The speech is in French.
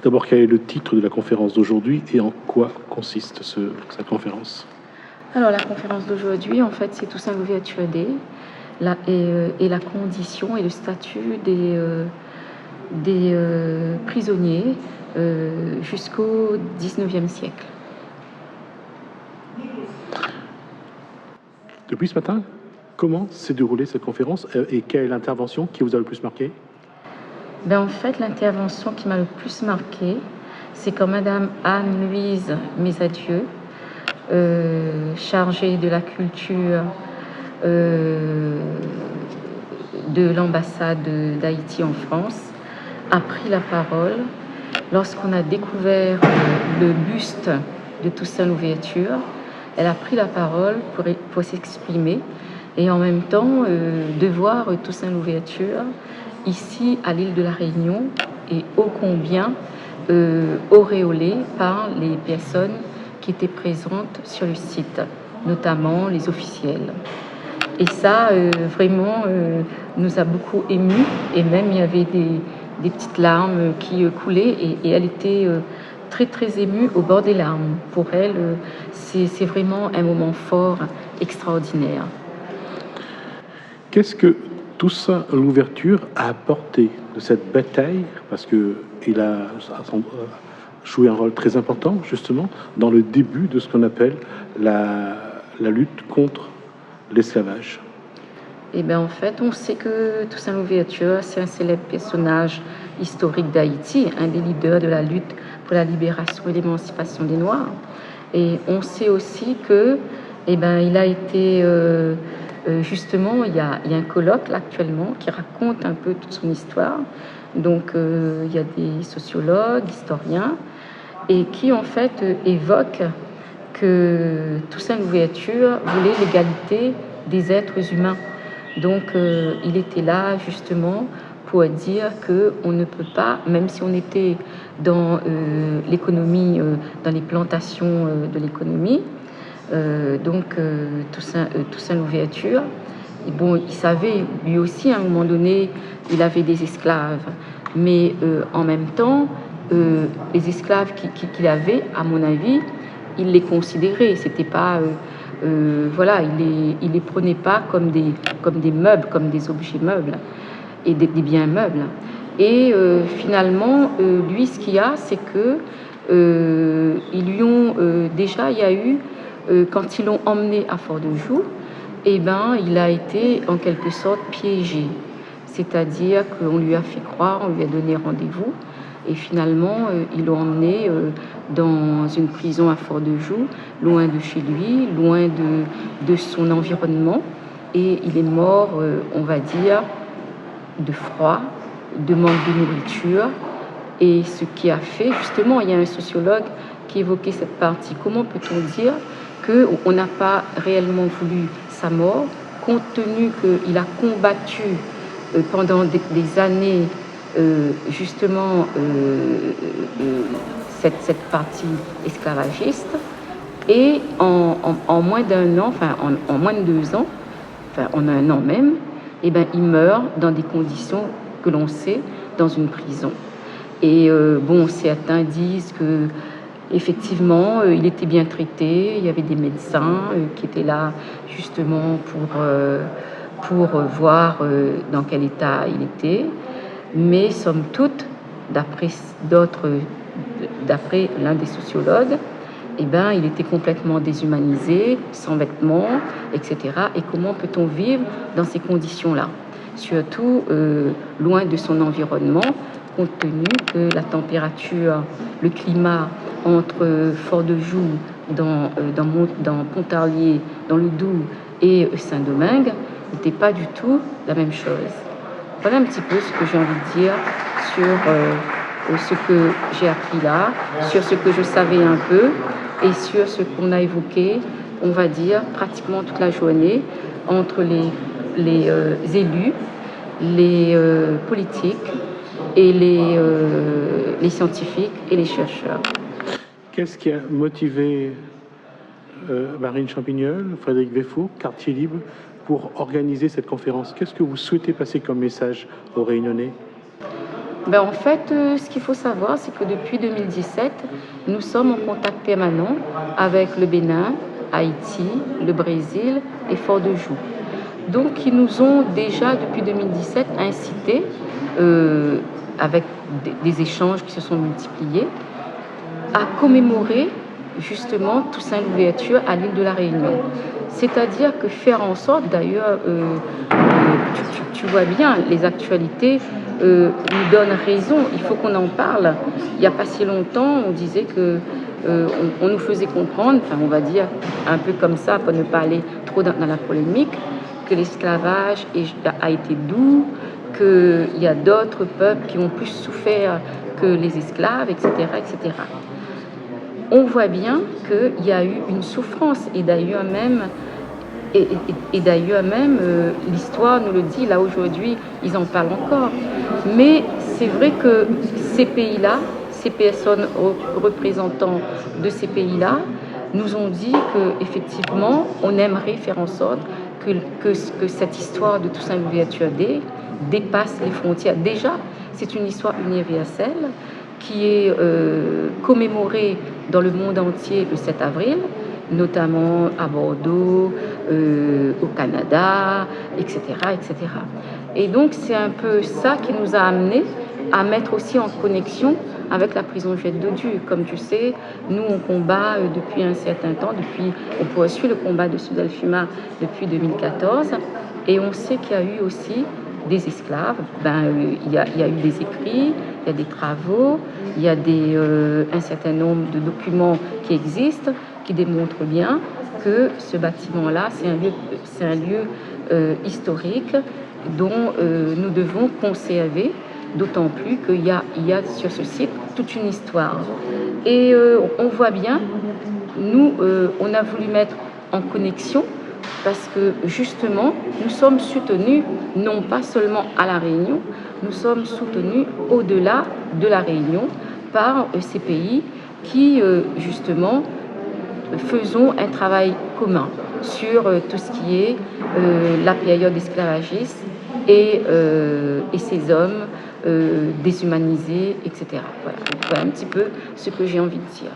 D'abord, quel est le titre de la conférence d'aujourd'hui et en quoi consiste cette conférence? Alors, la conférence d'aujourd'hui, en fait, c'est Toussaint Louverture Day et la condition et le statut des prisonniers jusqu'au 19e siècle. Depuis ce matin, comment s'est déroulée cette conférence et quelle est l'intervention qui vous a le plus marqué? En fait, l'intervention qui m'a le plus marquée, c'est quand Madame Anne-Louise Mesadieu, chargée de la culture de l'ambassade d'Haïti en France, a pris la parole lorsqu'on a découvert le buste de Toussaint Louverture. Elle a pris la parole pour s'exprimer et en même temps de voir Toussaint Louverture ici à l'île de la Réunion et ô combien auréolé par les personnes qui étaient présentes sur le site, notamment les officiels. Et ça, vraiment, nous a beaucoup émus. Et même, il y avait des petites larmes qui coulaient. Et elle était très, très émue au bord des larmes. Pour elle, c'est vraiment un moment fort, extraordinaire. Qu'est-ce que Toussaint Louverture a apporté de cette bataille? Parce qu'il a joué un rôle très important, justement, dans le début de ce qu'on appelle la lutte contre l'esclavage. Eh bien, en fait, on sait que Toussaint Louverture, c'est un célèbre personnage historique d'Haïti, un des leaders de la lutte pour la libération et l'émancipation des Noirs. Et on sait aussi que, il a été justement, il y a un colloque là, actuellement qui raconte un peu toute son histoire. Donc, il y a des sociologues, historiens, et qui en fait évoquent que Toussaint Louverture voulait l'égalité des êtres humains. Donc, il était là justement pour dire qu'on ne peut pas, même si on était dans l'économie, dans les plantations de l'économie, Toussaint Louverture, il savait, lui aussi, à un moment donné, il avait des esclaves. Mais en même temps, les esclaves qu'il avait, à mon avis, il les considérait. C'était pas... il les prenait pas comme des meubles, comme des objets meubles et des biens meubles. Et finalement, lui, ce qu'il y a, c'est que ils lui ont déjà, il y a eu quand ils l'ont emmené à Fort-de-Joux, il a été en quelque sorte piégé. C'est-à-dire qu'on lui a fait croire, on lui a donné rendez-vous, et finalement, ils l'ont emmené dans une prison à Fort-de-Joux, loin de chez lui, loin de son environnement. Et il est mort, on va dire, de froid, de manque de nourriture. Et ce qui a fait, justement, il y a un sociologue qui évoquait cette partie. Comment peut-on dire qu'on n'a pas réellement voulu sa mort, compte tenu qu'il a combattu pendant des années justement cette partie esclavagiste, et en moins d'un an, enfin en moins de 2 ans, enfin en un an même, il meurt dans des conditions que l'on sait, dans une prison. Et certains disent que effectivement, il était bien traité, il y avait des médecins qui étaient là justement pour voir dans quel état il était. Mais somme toute, d'après l'un des sociologues, il était complètement déshumanisé, sans vêtements, etc. Et comment peut-on vivre dans ces conditions-là? Surtout loin de son environnement, compte tenu que la température, le climat entre Fort-de-Joux, dans Pontarlier, dans le Doubs et Saint-Domingue n'était pas du tout la même chose. Voilà un petit peu ce que j'ai envie de dire sur ce que j'ai appris là, sur ce que je savais un peu et sur ce qu'on a évoqué, on va dire, pratiquement toute la journée entre les élus, les politiques et les scientifiques et les chercheurs. Qu'est-ce qui a motivé Marine Champignol, Frédéric Véfour, Quartier Libre, pour organiser cette conférence? Qu'est-ce que vous souhaitez passer comme message aux Réunionnais? Ben, en fait, ce qu'il faut savoir, c'est que depuis 2017, nous sommes en contact permanent avec le Bénin, Haïti, le Brésil et Fort-de-Joux. Donc, ils nous ont déjà, depuis 2017, incités, avec des échanges qui se sont multipliés, à commémorer justement Toussaint Louverture à l'île de la Réunion. C'est-à-dire que faire en sorte, d'ailleurs, tu vois bien, les actualités nous donnent raison, il faut qu'on en parle. Il n'y a pas si longtemps, on disait que on nous faisait comprendre, enfin on va dire un peu comme ça, pour ne pas aller trop dans la polémique, que l'esclavage a été doux, qu'il y a d'autres peuples qui ont plus souffert que les esclaves, etc., etc. On voit bien qu'il y a eu une souffrance, et d'ailleurs même, l'histoire nous le dit, là aujourd'hui, ils en parlent encore. Mais c'est vrai que ces pays-là, ces personnes représentants de ces pays-là, nous ont dit qu'effectivement, on aimerait faire en sorte que cette histoire de Toussaint Louverture dépasse les frontières. Déjà, c'est une histoire universelle qui est commémorée dans le monde entier le 7 avril, notamment à Bordeaux, au Canada, etc., etc. Et donc, c'est un peu ça qui nous a amenés à mettre aussi en connexion avec la prison Juliette Dodu. Comme tu sais, nous, on combat depuis un certain temps, on poursuit le combat de Sud-Alfuma depuis 2014, et on sait qu'il y a eu aussi des esclaves. Il y a eu des écrits, il y a des travaux, il y a un certain nombre de documents qui existent, qui démontrent bien que ce bâtiment-là, c'est un lieu historique dont nous devons conserver, d'autant plus qu'il y a sur ce site toute une histoire. Et on voit bien, nous, on a voulu mettre en connexion parce que justement, nous sommes soutenus non pas seulement à La Réunion, nous sommes soutenus au-delà de La Réunion par ces pays qui, justement, faisons un travail commun sur tout ce qui est la période esclavagiste et ces hommes déshumanisés, etc. Voilà un petit peu ce que j'ai envie de dire.